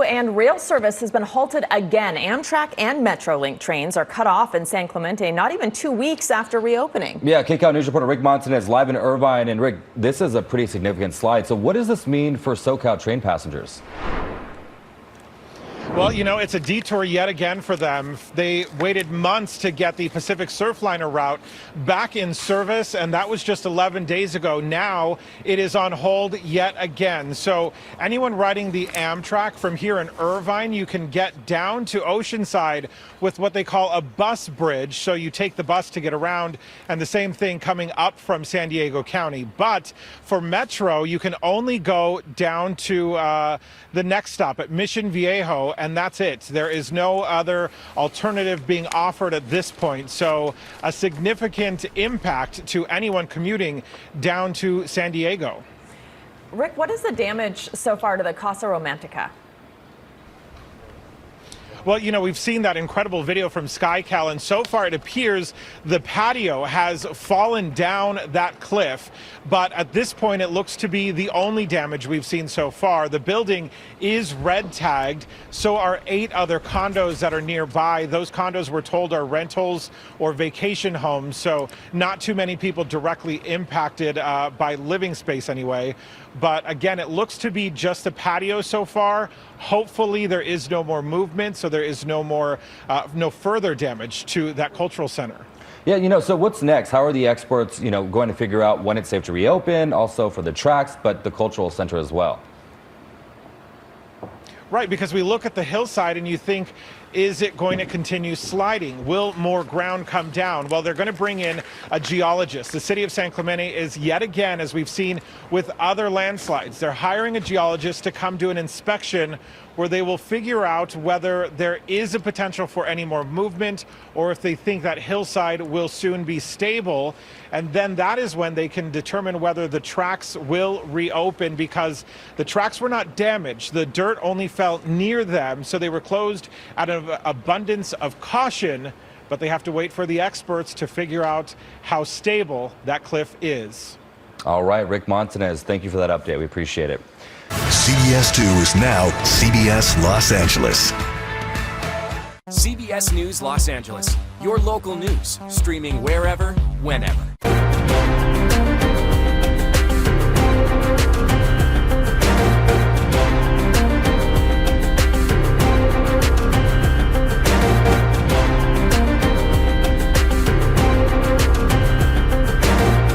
And rail service has been halted again. Amtrak and Metrolink trains are cut off in San Clemente not even 2 weeks after reopening. Yeah, KCAL News reporter Rick Montanez live in Irvine. And Rick, this is a pretty significant slide. So what does this mean for SoCal train passengers? Well, you know, it's a detour yet again for them. They waited months to get the Pacific Surfliner route back in service, and that was just 11 days ago. Now it is on hold yet again. So anyone riding the Amtrak from here in Irvine, you can get down to Oceanside with what they call a bus bridge. So you take the bus to get around, and the same thing coming up from San Diego County. But for Metro, you can only go down to the next stop at Mission Viejo, and that's it. There is no other alternative being offered at this point. So a significant impact to anyone commuting down to San Diego. Rick, what is the damage so far to the Casa Romantica? Well, you know, we've seen that incredible video from KCAL, and so far it appears the patio has fallen down that cliff. But at this point, it looks to be the only damage we've seen so far. The building is red tagged, so are 8 other condos that are nearby. Those condos, we're told, are rentals or vacation homes, so not too many people directly impacted by living space anyway. But again, it looks to be just the patio so far. Hopefully there is no more movement, so there is no further damage to that cultural center. Yeah, you know, so what's next? How are the experts, going to figure out when it's safe to reopen, also for the tracks, but the cultural center as well? Right, because we look at the hillside and you think, is it going to continue sliding? Will more ground come down? Well, they're going to bring in a geologist. The city of San Clemente is yet again, as we've seen with other landslides, they're hiring a geologist to come do an inspection where they will figure out whether there is a potential for any more movement or if they think that hillside will soon be stable. And then that is when they can determine whether the tracks will reopen, because the tracks were not damaged. The dirt only fell near them, so they were closed out of abundance of caution, but they have to wait for the experts to figure out how stable that cliff is. All right, Rick Montanez, thank you for that update. We appreciate it. CBS 2 is now CBS Los Angeles. CBS News Los Angeles, your local news, streaming wherever, whenever.